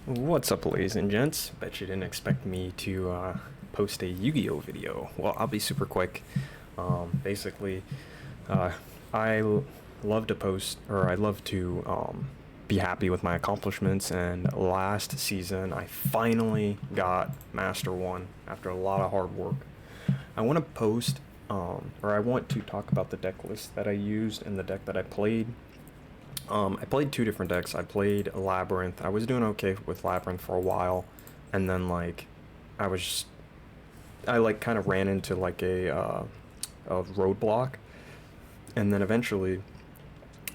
What's up, ladies and gents? Bet you didn't expect me to post a Yu-Gi-Oh video. Well, I'll be super quick. Basically, uh, love to post, or I love to be happy with my accomplishments. And last season, I finally got Master 1 after a lot of hard work. I want to post, or I want to talk about the deck list that I used and the deck that I played. I played two different decks. I played Labyrinth. I was doing okay with Labyrinth for a while, and then I was just, I kind of ran into a roadblock, and then eventually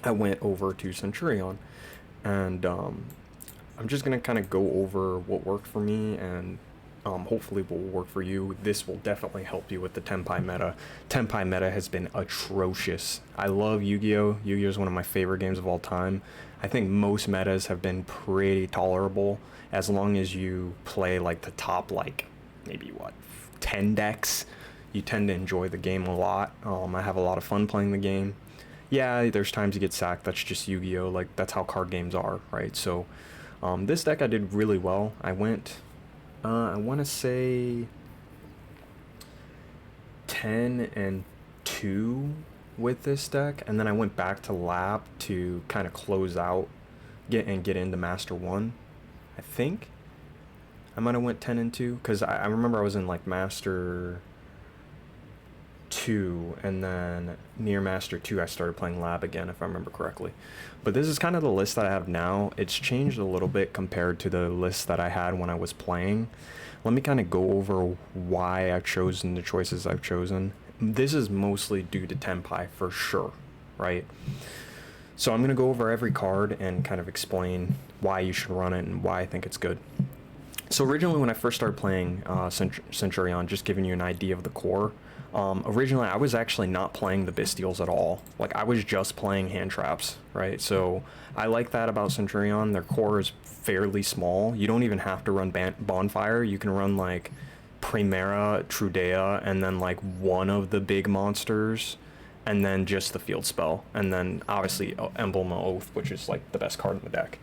I went over to Centurion, and I'm just gonna kind of go over what worked for me and hopefully will work for you. This will definitely help you with the Tenpai meta. Tenpai meta has been atrocious. I love Yu-Gi-Oh! Yu-Gi-Oh! Is one of my favorite games of all time. I think most metas have been pretty tolerable as long as you play like the top maybe what 10 decks. You tend to enjoy the game a lot. I have a lot of fun playing the game. Yeah, there's times you get sacked. That's just Yu-Gi-Oh! Like that's how card games are, right? So this deck I did really well. I want to say 10-2 with this deck, and then I went back to Lab to kind of close out, get into Master 1. I think I might have went 10-2 because I remember I was in like Master 2, and then near Master 2 I started playing Lab again, if I remember correctly. But this is kind of the list that I have now. It's changed a little bit compared to the list that I had when I was playing. Let me kind of go over why I've chosen the choices I've chosen. This is mostly due to Tenpai for sure, right? So I'm going to go over every card and kind of explain why you should run it and why I think it's good. So originally when I first started playing Centurion, just giving you an idea of the core, originally I was actually not playing the Bestials at all. Like I was just playing hand traps, right? So I like that about Centurion. Their core is fairly small. You don't even have to run Bonfire. You can run like Primera, Trudea, and then like one of the big monsters, and then just the field spell, and then obviously Emblem of Oath, which is like the best card in the deck.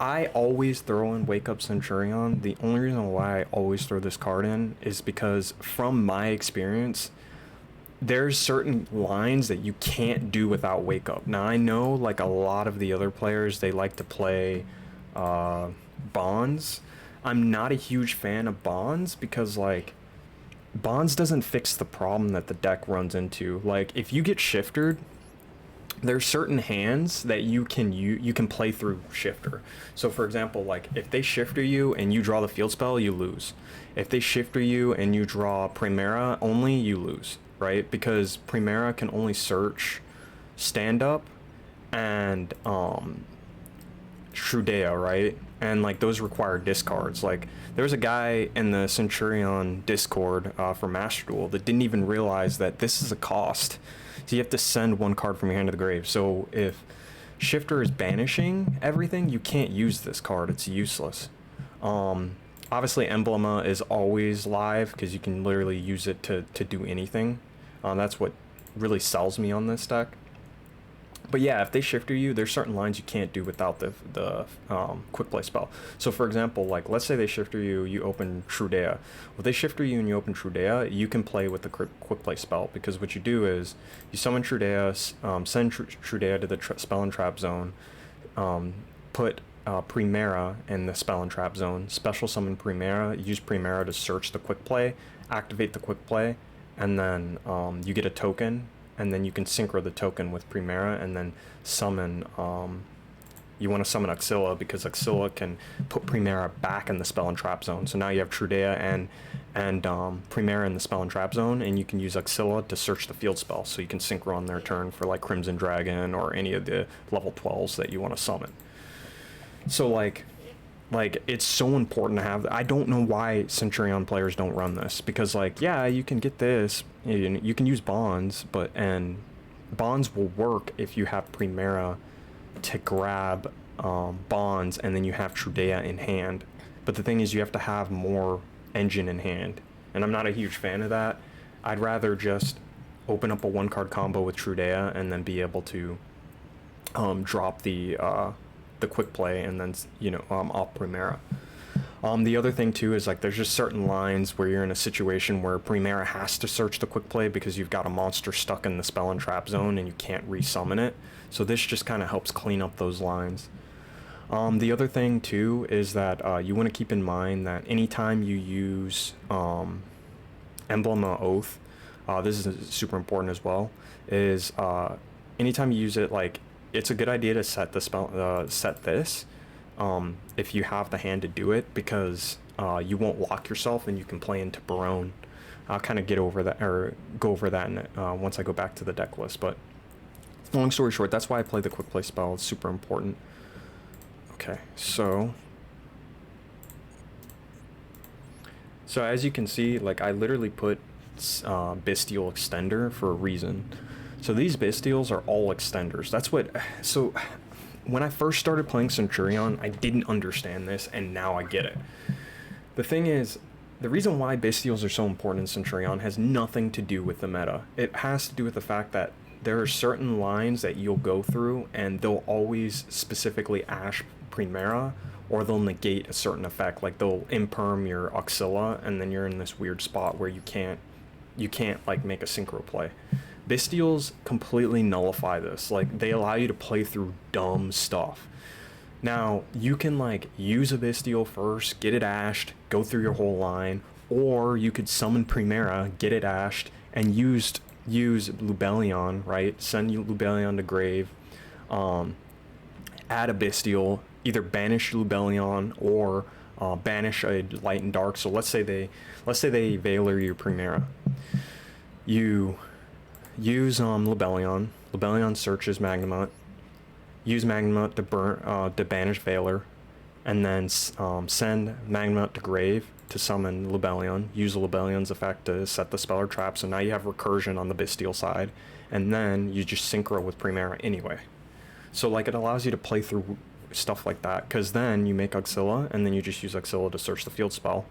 I always throw in Wake Up Centurion. The only reason why I always throw this card in is because from my experience, there's certain lines that you can't do without Wake Up. Now I know like a lot of the other players, they like to play Bonds. I'm not a huge fan of Bonds because like Bonds doesn't fix the problem that the deck runs into. Like if you get shiftered, there's certain hands that you can play through shifter. So for example, like if they shifter you and you draw the field spell, you lose. If they shifter you and you draw Primera only, you lose, right? Because Primera can only search stand up and Trudea, right? And like those require discards. Like there's a guy in the Centurion Discord for Master Duel that didn't even realize that this is a cost. So you have to send one card from your hand to the grave. So if Shifter is banishing everything, you can't use this card. It's useless. Obviously Emblema is always live because you can literally use it to do anything. That's what really sells me on this deck. But yeah, if they shifter you, there's certain lines you can't do without the quick play spell. So for example, like let's say they shifter you, you open Trudea. If they shifter you and you open Trudea, you can play with the quick play spell, because what you do is you summon Trudea, send Trudea to the spell and trap zone, put Primera in the spell and trap zone, special summon Primera, use Primera to search the quick play, activate the quick play, and then you get a token. And then you can synchro the token with Primera and then summon, you want to summon Axilla because Axilla can put Primera back in the spell and trap zone. So now you have Trudea and Primera in the spell and trap zone, and you can use Axilla to search the field spell. So you can synchro on their turn for like Crimson Dragon or any of the level 12s that you want to summon. So like it's so important to have. I don't know why Centurion players don't run this, because like yeah, you can get this, you can use Bonds, and Bonds will work if you have Primera to grab Bonds and then you have Trudea in hand. But the thing is, you have to have more engine in hand, and I'm not a huge fan of that. I'd rather just open up a one card combo with Trudea and then be able to drop the the quick play and then, off Primera. The other thing too is like there's just certain lines where you're in a situation where Primera has to search the quick play because you've got a monster stuck in the spell and trap zone and you can't resummon it. So this just kind of helps clean up those lines. The other thing too is that you want to keep in mind that anytime you use Emblem of Oath, this is super important as well, is anytime you use it, like it's a good idea to set the spell, set this. If you have the hand to do it, because you won't lock yourself and you can play into Barone. I'll kind of go over that once I go back to the deck list. But long story short, that's why I play the quick play spell. It's super important. Okay, so as you can see, like I literally put Bestial Extender for a reason. So these Bestials are all extenders. That's what. So when I first started playing Centurion, I didn't understand this, and now I get it. The thing is, the reason why Bestials are so important in Centurion has nothing to do with the meta. It has to do with the fact that there are certain lines that you'll go through, and they'll always specifically Ash Primera, or they'll negate a certain effect. Like they'll imperm your Auxilla, and then you're in this weird spot where you can't like make a synchro play. Bestials completely nullify this. Like they allow you to play through dumb stuff. Now you can like use a Bestial first, get it ashed, go through your whole line, or you could summon Primera, get it ashed, and use Lubellion, right? Send Lubellion to grave, add a Bestial, either banish Lubellion or banish a light and dark. So let's say they Veiler your Primera. You use Lubellion. Lubellion searches Magnamut. Use Magnamut to banish Veiler, and then send Magnamut to grave to summon Lubellion. Use Lubellion's effect to set the spell or trap. So now you have recursion on the Bestial side, and then you just synchro with Primera anyway. So like it allows you to play through stuff like that, because then you make Auxilla, and then you just use Auxilla to search the field spell,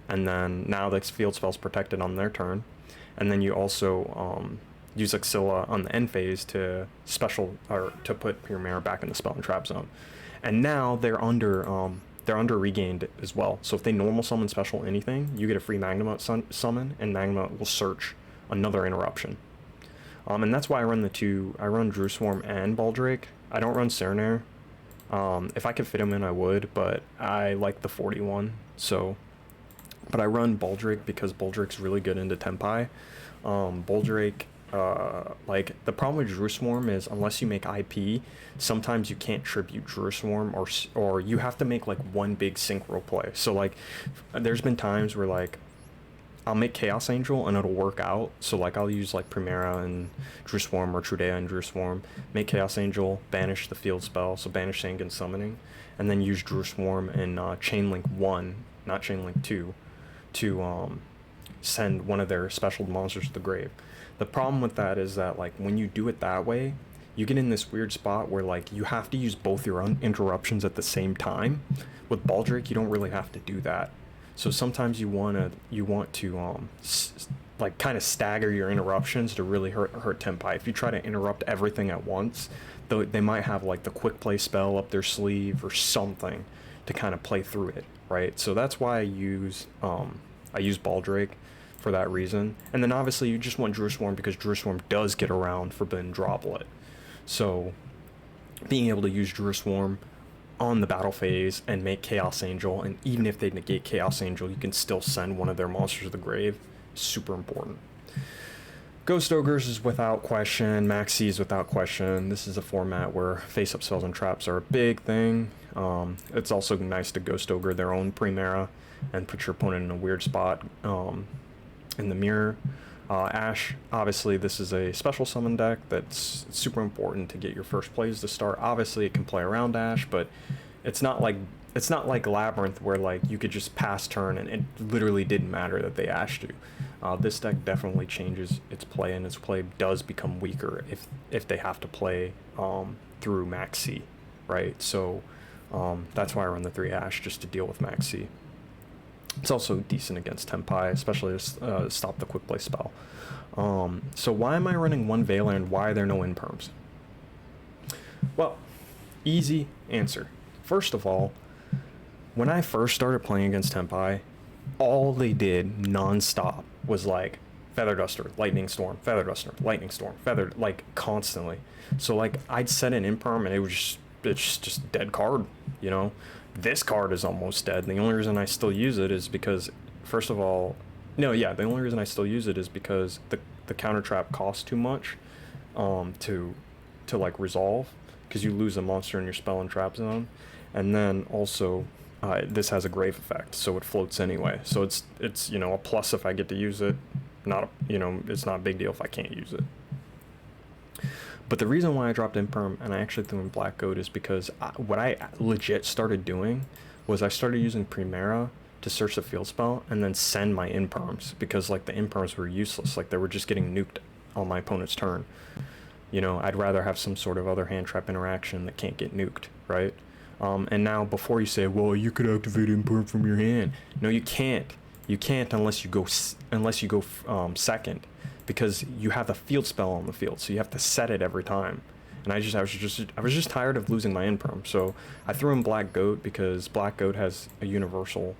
and then now the field spell's protected on their turn, and then you also use Auxilla on the end phase to to put Primera back in the spell and trap zone, and now they're under regained as well. So if they normal summon special anything, you get a free Magnamut summon, and Magnamut will search another interruption. And that's why I run I run Drew Swarm and Baldrake. I don't run Cernair. If I could fit him in, I would, but I like the 41. But I run Baldrake because Baldrake's really good into Tempai. Baldrake, like the problem with Drew Swarm is unless you make IP, sometimes you can't tribute Drew Swarm, or you have to make like one big synchro play. So like, there's been times where like I'll make Chaos Angel and it'll work out. So like I'll use like Primera and Drew Swarm, or Trudea and Drew Swarm, make Chaos Angel, banish the field spell, so banish Sanguine Summoning, and then use Drew Swarm and Chainlink 1, not Chainlink 2, to send one of their special monsters to the grave. The problem with that is that like when you do it that way, you get in this weird spot where like you have to use both your interruptions at the same time. With Baldrake, you don't really have to do that. So sometimes you want to like kind of stagger your interruptions to really hurt Tempai. If you try to interrupt everything at once, they might have like the quick play spell up their sleeve or something to kind of play through it, right? So that's why I use Baldrake for that reason. And then obviously you just want Drew Swarm because Drew Swarm does get around Forbidden Droplet. So being able to use Drew Swarm on the battle phase and make Chaos Angel, and even if they negate Chaos Angel, you can still send one of their monsters to the grave. Super important. Ghost Ogres is without question. Maxi is without question. This is a format where face-up spells and traps are a big thing. It's also nice to Ghost Ogre their own Primera and put your opponent in a weird spot in the mirror. Ash, obviously this is a special summon deck that's super important to get your first plays to start. Obviously it can play around Ash, but it's not like Labyrinth where like you could just pass turn and it literally didn't matter that they ashed you. This deck definitely changes its play, and its play does become weaker if they have to play through Max C, right? So that's why I run the 3 Ash, just to deal with Max C. It's also decent against Tempai, especially to stop the quick play spell. So why am I running 1 Veiler, and why are there no imperms? Well, Easy answer. First of all, when I first started playing against Tempai, all they did non-stop was like feather duster, lightning storm, feather duster, lightning storm, feather, like constantly. So like I'd set an imperm and it's just dead card, you know. This card is almost dead. And the only reason I still use it is because, first of all, no, yeah, the only reason I still use it is because the counter trap costs too much, to like resolve, because you lose a monster in your spell and trap zone, and then also this has a grave effect, so it floats anyway. So it's you know, a plus if I get to use it. Not a, you know, it's not a big deal if I can't use it. But the reason why I dropped Imperm and I actually threw in Black Goat is because what I legit started doing was I started using Primera to search the field spell and then send my Imperms, because like the Imperms were useless. Like they were just getting nuked on my opponent's turn. You know, I'd rather have some sort of other hand trap interaction that can't get nuked, right? And now before you say, well, you could activate Imperm from your hand. No, you can't. You can't unless you go second, because you have the field spell on the field, so you have to set it every time. And I was just tired of losing my Imperm, so I threw in Black Goat because Black Goat has a universal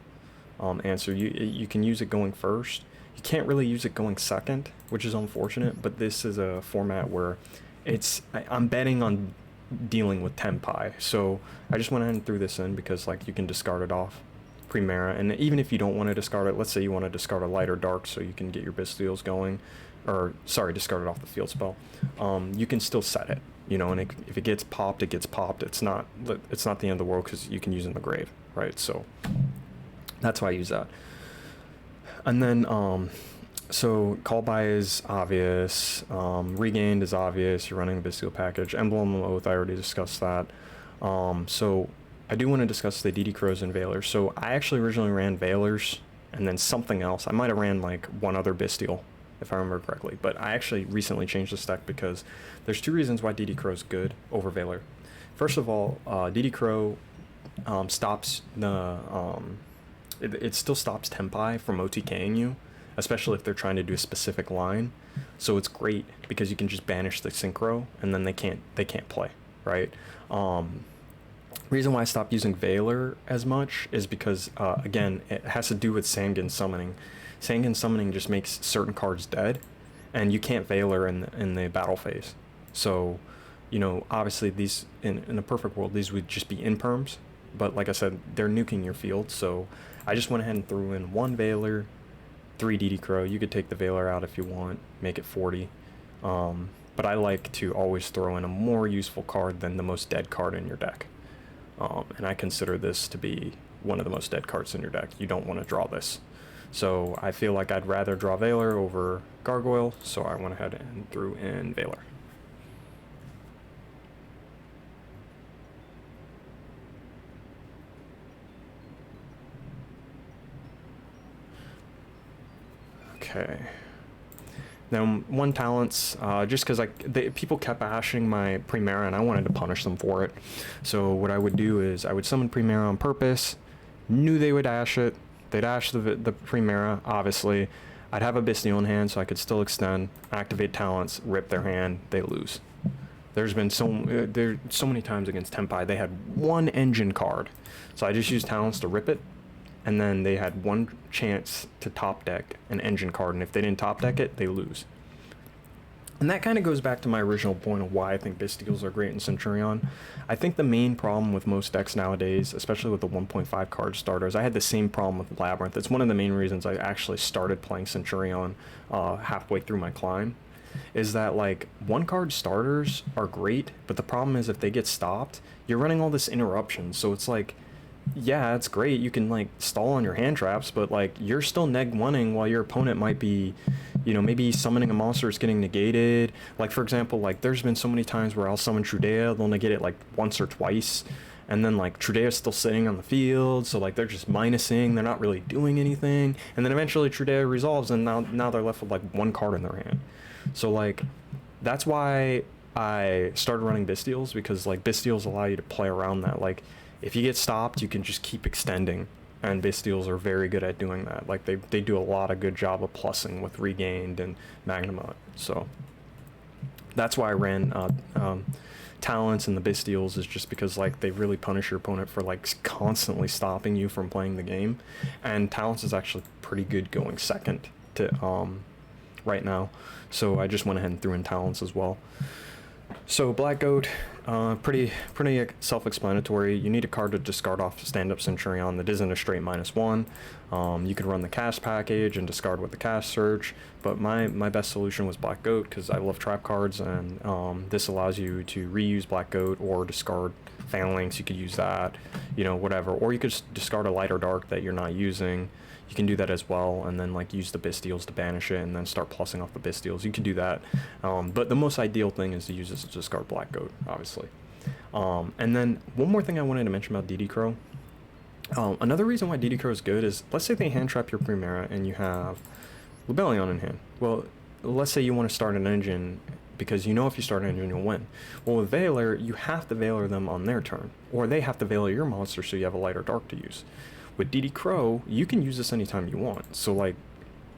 answer. You can use it going first. You can't really use it going second, which is unfortunate, but this is a format where I'm betting on dealing with Tempai, so I just went ahead and threw this in because like you can discard it off Primera, and even if you don't want to discard it, let's say you want to discard a light or dark so you can get your Bestials going, or sorry, discard it off the field spell, you can still set it, you know, and if it gets popped, it gets popped. It's not the end of the world because you can use it in the grave, right? So that's why I use that. And then so call by is obvious, regained is obvious, you're running a Bestial package, Emblem of Oath, I already discussed that. So I do want to discuss the DD Crows and Veilers. So I actually originally ran Veilers and then something else. I might have ran like one other Bestial, if I remember correctly, but I actually recently changed this deck because there's two reasons why DD Crow is good over Veiler. First of all, DD Crow stops the it still stops Tempai from OTKing you, especially if they're trying to do a specific line. So it's great because you can just banish the Synchro and then they can't play, right? Reason why I stopped using Veiler as much is because again, it has to do with Sangan summoning. Sangan summoning just makes certain cards dead, and you can't Veiler in the battle phase. So, you know, obviously these in a perfect world these would just be imperms, but like I said, they're nuking your field. So I just went ahead and threw in one Veiler, 3 DD Crow. You could take the Veiler out if you want, make it 40. But I like to always throw in a more useful card than the most dead card in your deck. And I consider this to be one of the most dead cards in your deck. You don't want to draw this. So I feel like I'd rather draw Veiler over Gargoyle, so I went ahead and threw in Veiler. Okay. Now, one talents, just because people kept ashing my Primera and I wanted to punish them for it. So what I would do is I would summon Primera on purpose, knew they would ash it, they'd ash the Primera, obviously. I'd have a Bestial in hand so I could still extend, activate talents, rip their hand, they lose. There's been so many times against Tempai, they had one engine card. So I just used talents to rip it, and then they had one chance to top deck an engine card, and if they didn't top deck it, they lose. And that kind of goes back to my original point of why I think Bestials are great in Centurion. I think the main problem with most decks nowadays, especially with the 1.5 card starters, I had the same problem with Labyrinth. It's one of the main reasons I actually started playing Centurion halfway through my climb, is that like 1 card starters are great, but the problem is if they get stopped, you're running all this interruption. So it's like, yeah, it's great, you can like stall on your hand traps, but like you're still neg-1ing while your opponent might be, you know, maybe summoning a monster is getting negated. Like for example, like there's been so many times where I'll summon Trudea, they'll negate it like once or twice, and then like Trudea's still sitting on the field, so like they're just minusing, they're not really doing anything, and then eventually Trudea resolves and now they're left with like 1 card in their hand. So like that's why I started running Bestials, because like Bestials allow you to play around that. Like if you get stopped, you can just keep extending, and Bestials are very good at doing that. Like they do a lot of good job of plussing with Regained and Magnamot. So that's why I ran talents and the Bastials is just because like they really punish your opponent for like constantly stopping you from playing the game, and talents is actually pretty good going second to right now, so I just went ahead and threw in talents as well. So Black Goat, pretty self-explanatory. You need a card to discard off stand-up Centurion that isn't a straight -1. You could run the cast package and discard with the cast search, but my best solution was Black Goat because I love trap cards, and this allows you to reuse Black Goat or discard Phalanx. You could use that, you know, whatever, or you could just discard a light or dark that you're not using. You can do that as well, and then like use the Bastials to banish it and then start plussing off the Bastials. You can do that, but the most ideal thing is to use this to discard Black Goat, obviously. And then one more thing I wanted to mention about DD Crow. Another reason why DD Crow is good is, let's say they hand trap your Primera and you have Lebellion in hand. Well, let's say you want to start an engine because you know if you start an engine you'll win. Well, with Veiler, you have to Veiler them on their turn, or they have to Veiler your monster so you have a light or dark to use. With DD Crow, you can use this anytime you want. So like,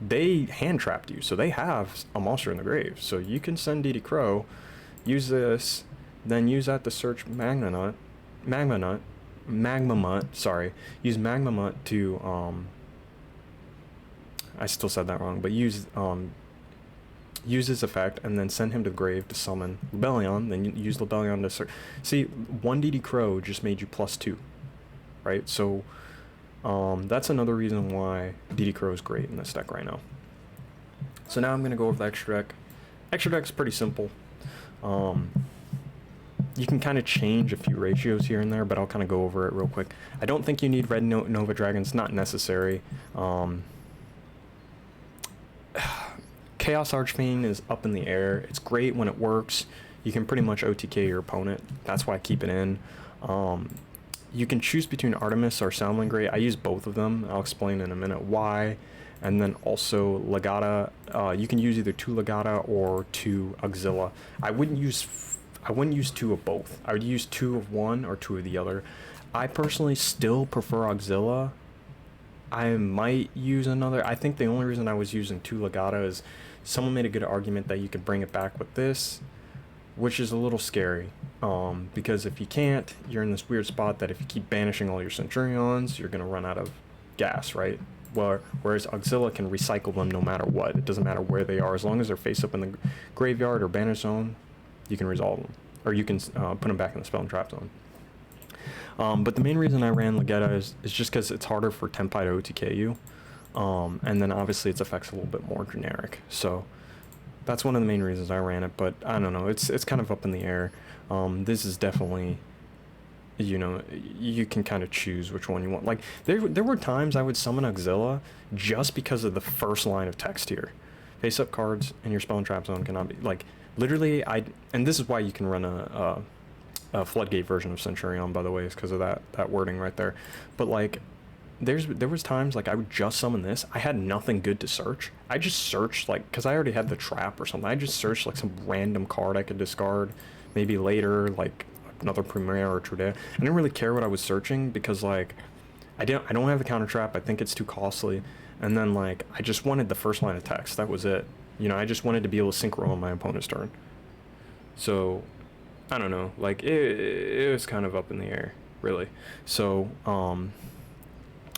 they hand trapped you, so they have a monster in the grave. So you can send DD Crow, use this, then use that to search Magma Mutt, sorry. Use Magma Mutt to, I still said that wrong, but use this effect and then send him to the grave to summon Lebellion, then you use Lebellion to search. See, one DD Crow just made you +2, right? So, that's another reason why DD Crow is great in this deck right now. So now I'm going to go over the extra deck. Extra deck's pretty simple. You can kind of change a few ratios here and there, but I'll kind of go over it real quick. I don't think you need red Nova Dragons, not necessary. Chaos Archfiend is up in the air. It's great when it works. You can pretty much OTK your opponent. That's why I keep it in. You can choose between Artemis or Salamangreat. I use both of them. I'll explain in a minute why. And then also Legata. You can use either 2 Legata or 2 Auxilla. I wouldn't use 2 of both. I would use 2 of one or 2 of the other. I personally still prefer Auxilla. I might use another. I think the only reason I was using 2 Legata is someone made a good argument that you could bring it back with this, which is a little scary, because if you can't, you're in this weird spot that if you keep banishing all your Centurions, you're going to run out of gas, right? Whereas Auxilla can recycle them no matter what. It doesn't matter where they are. As long as they're face up in the graveyard or banish zone, you can resolve them. Or you can put them back in the spell and trap zone. But the main reason I ran Legata is just because it's harder for Tenpai to OTK you. And then obviously its effect's a little bit more generic. So that's one of the main reasons I ran it, but I don't know, it's kind of up in the air. This is definitely, you know, you can kind of choose which one you want. Like, there were times I would summon Auxilla just because of the first line of text here. Face up cards in your spell and trap zone cannot be, like, literally, and this is why you can run a Floodgate version of Centurion, by the way, is because of that wording right there. But, like, there was times like I would just summon this. I had nothing good to search. I just searched, like, because I already had the trap or something. I just searched like some random card I could discard, maybe later, like another Primera or Trudea. I didn't really care what I was searching because, like, I don't have the counter trap. I think it's too costly. And then, like, I just wanted the first line of text. That was it. You know, I just wanted to be able to synchro on my opponent's turn. So I don't know. Like, it was kind of up in the air, really. So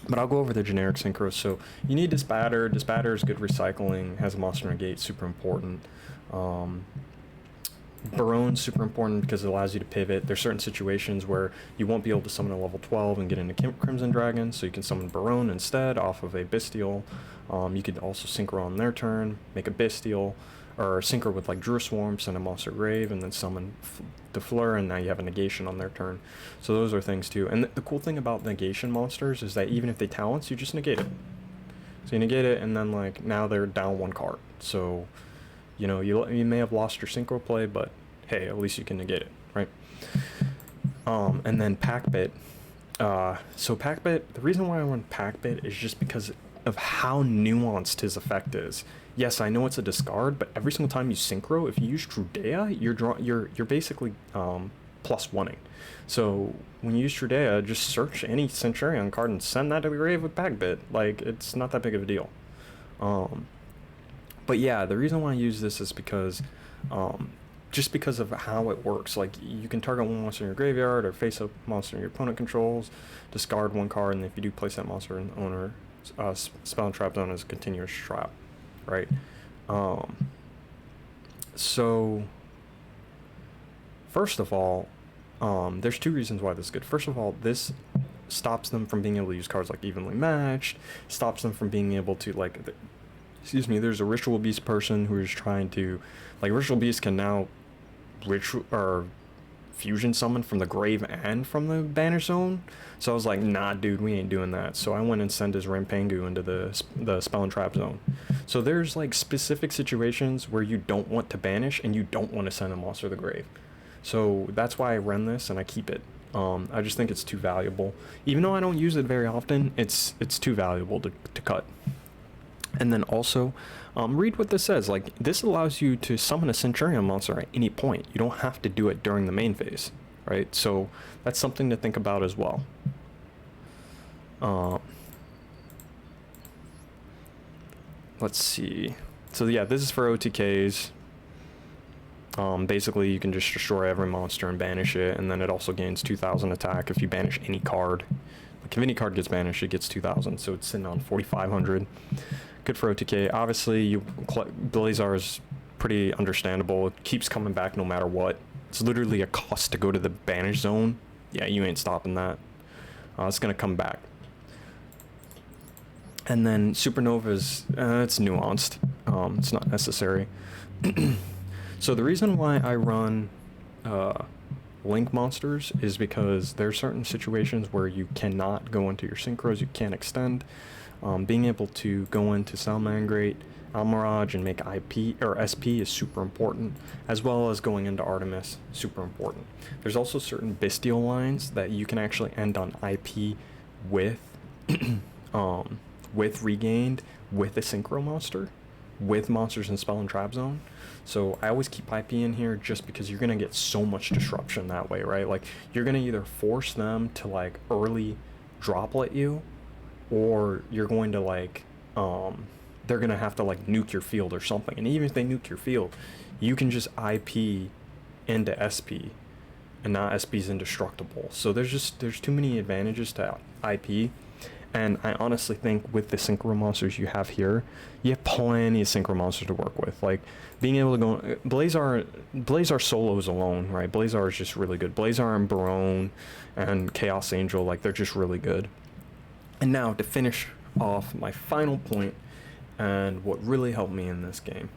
but I'll go over the generic synchros. So you need Disbatter. Disbatter is good recycling, has a monster negate, super important. Baron's super important because it allows you to pivot. There's certain situations where you won't be able to summon a level 12 and get into Crimson Dragon, so you can summon Baron instead off of a Bestial. You could also synchro on their turn, make a Bestial, or synchro with like Drew Swarm, send a monster grave, and then summon the Fleur, and now you have a negation on their turn. So those are things too. And the cool thing about negation monsters is that even if they talents, you just negate it. So you negate it, and then like now they're down 1 card. So, you know, you may have lost your synchro play, but hey, at least you can negate it, right? And then Packbit. So Packbit, the reason why I want Packbit is just because of how nuanced his effect is. Yes, I know it's a discard, but every single time you synchro, if you use Trudea, you're basically +1ing. So when you use Trudea, just search any Centurion card and send that to the grave with Packbit. Like, it's not that big of a deal. But yeah, the reason why I use this is because just because of how it works. Like, you can target one monster in your graveyard or face a monster your opponent controls, discard one card, and if you do place that monster in the owner spell and trap zone as a continuous trap, right? So first of all, there's two reasons why this is good. First of all, this stops them from being able to use cards like Evenly Matched, stops them from being able to, like, there's a Ritual Beast person who is trying to, like, Ritual Beast can now ritual or fusion summon from the grave and from the banish zone. So I was like, nah, dude, we ain't doing that. So I went and sent his Rampangu into the spell and trap zone. So there's, like, specific situations where you don't want to banish and you don't want to send a monster to the grave. So that's why I run this and I keep it. I just think it's too valuable. Even though I don't use it very often, it's too valuable to cut. And then also, read what this says. Like, this allows you to summon a Centurion monster at any point. You don't have to do it during the main phase, right? So that's something to think about as well. Let's see. So yeah, this is for OTKs. Basically, you can just destroy every monster and banish it, and then it also gains 2,000 attack if you banish any card. Like, if any card gets banished, it gets 2,000, so it's sitting on 4,500. Good for OTK. Obviously, Blazar is pretty understandable. It keeps coming back no matter what. It's literally a cost to go to the banish zone. Yeah, you ain't stopping that. It's gonna come back. And then Supernova's, it's nuanced. It's not necessary. So the reason why I run Link monsters is because there are certain situations where you cannot go into your synchros, you can't extend. Being able to go into Salmangrate, Almirage, and make IP or SP is super important, as well as going into Artemis, super important. There's also certain Bestial lines that you can actually end on IP with, with Regained, with a Synchro monster, with monsters in Spell and Trap Zone. So I always keep IP in here just because you're gonna get so much disruption that way, right? Like, you're gonna either force them to, like, early droplet you, or you're going to, like, they're gonna have to, like, nuke your field or something. And even if they nuke your field, you can just IP into SP, and now SP's indestructible. So there's too many advantages to IP. And I honestly think with the Synchro monsters you have here, you have plenty of Synchro monsters to work with. Like, being able to go... Blazar solos alone, right? Blazar is just really good. Blazar and Barone and Chaos Angel, like, they're just really good. And now, to finish off my final point, and what really helped me in this game,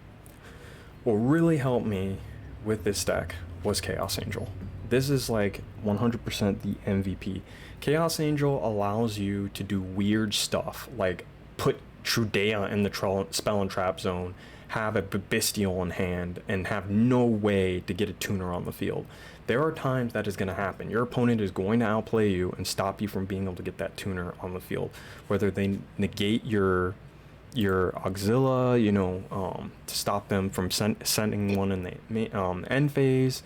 what really helped me with this deck was Chaos Angel. This is, like, 100% the MVP. Chaos Angel allows you to do weird stuff, like put Trudea in the spell and trap zone, have a Bestial in hand, and have no way to get a tuner on the field. There are times that is going to happen. Your opponent is going to outplay you and stop you from being able to get that tuner on the field, whether they negate your Auxilia, you know, to stop them from sending one in the end phase.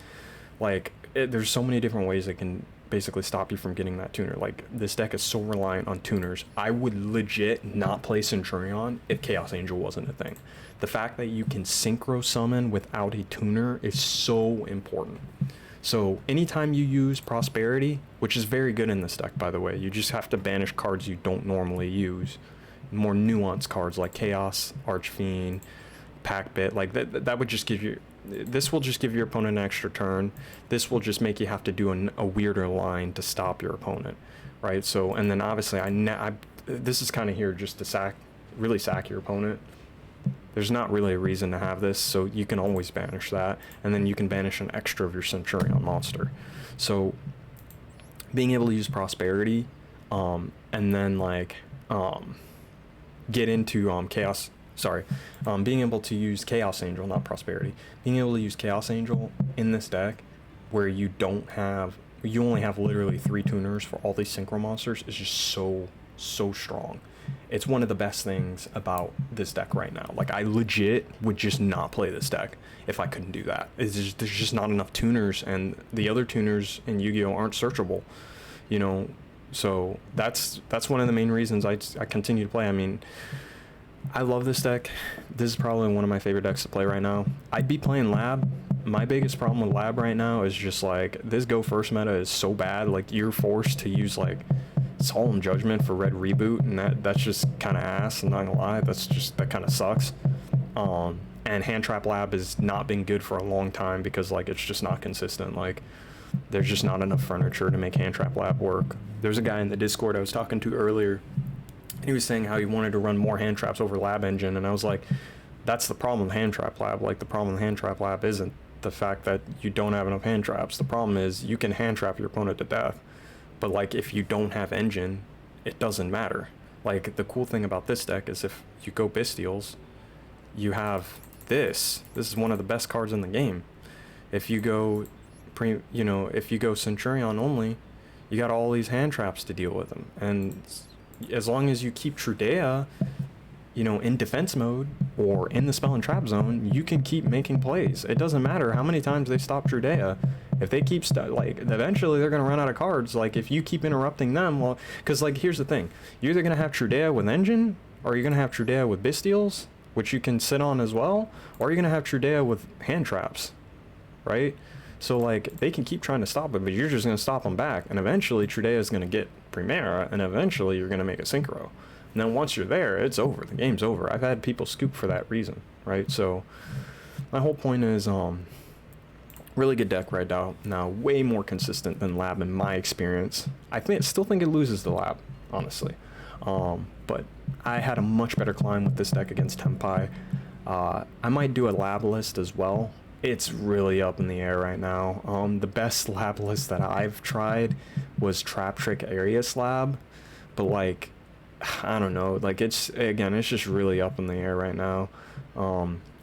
Like, there's so many different ways that can basically stop you from getting that tuner. Like, this deck is so reliant on tuners. I would legit not play Centurion if Chaos Angel wasn't a thing. The fact that you can synchro summon without a tuner is so important. So anytime you use Prosperity, which is very good in this deck, by the way, you just have to banish cards you don't normally use. More nuanced cards like Chaos, Archfiend, Packbit, like that would just give you... This will just give your opponent an extra turn. This will just make you have to do a weirder line to stop your opponent, right? So, and then obviously this is kind of here just to really sack your opponent. There's not really a reason to have this, so you can always banish that, and then you can banish an extra of your Centurion monster. So being able to use Prosperity, and then, like, get into Chaos... Sorry, being able to use Chaos Angel, not Prosperity. Being able to use Chaos Angel in this deck, where you only have literally 3 tuners for all these Synchro monsters, is just so strong. It's one of the best things about this deck right now. Like, I legit would just not play this deck if I couldn't do that. There's just not enough tuners, and the other tuners in Yu-Gi-Oh! Aren't searchable, you know. So that's one of the main reasons I continue to play. I mean, I love this deck. This is probably one of my favorite decks to play right now. I'd be playing Lab, my biggest problem with lab right now is just like this go first meta is so bad. Like you're forced to use like solemn judgment for red reboot, and that's just kind of ass. I'm not gonna lie, that kind of sucks. And hand trap lab has not been good for a long time because like it's just not consistent. Like there's just not enough furniture to make hand trap lab work. There's a guy in the Discord I was talking to earlier. He was saying how he wanted to run more hand traps over lab engine, and I was like, that's the problem with hand trap lab. Like the problem with hand trap lab isn't the fact that you don't have enough hand traps. The problem is you can hand trap your opponent to death, but like if you don't have engine, it doesn't matter. Like the cool thing about this deck is if you go Bestials, you have this is one of the best cards in the game. If you go if you go Centurion only, you got all these hand traps to deal with them, and as long as you keep Trudea in defense mode or in the spell and trap zone, you can keep making plays. It doesn't matter how many times they stop Trudea. If they keep like eventually they're going to run out of cards. Like if you keep interrupting them, well, because like here's the thing, you're either going to have Trudea with engine, or you're going to have Trudea with Bestials, which you can sit on as well, or you're going to have Trudea with hand traps, right? So like they can keep trying to stop it, but you're just going to stop them back, and eventually Trudea is going to get Primera, and eventually you're going to make a Synchro. And then once you're there, it's over. The game's over. I've had people scoop for that reason, right? So my whole point is, really good deck right now. Way more consistent than lab in my experience. Still think it loses the lab, honestly. But I had a much better climb with this deck against Tempai. I might do a lab list as well. It's really up in the air right now. The best lab list that I've tried was Trap Trick Arius lab, but like, I don't know, like it's just really up in the air right now.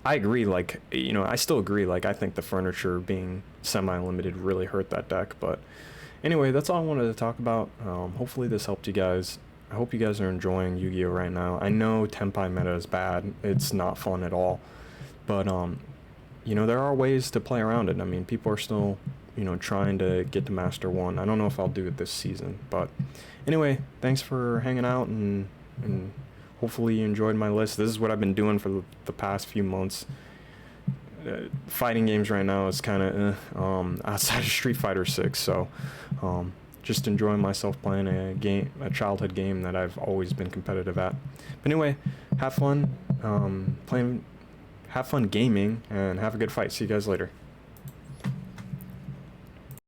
I agree, like, I still agree, like, I think the furniture being semi-limited really hurt that deck, but anyway, that's all I wanted to talk about. Hopefully this helped you guys. I hope you guys are enjoying Yu-Gi-Oh right now. I know Tempai meta is bad, it's not fun at all, but there are ways to play around it. I mean, people are still trying to get to Master 1. I don't know if I'll do it this season, but anyway, thanks for hanging out, and hopefully you enjoyed my list. This is what I've been doing for the past few months. Fighting games right now is kind of outside of Street Fighter 6, so just enjoying myself playing a childhood game that I've always been competitive at. But anyway, have fun have fun gaming, and have a good fight. See you guys later.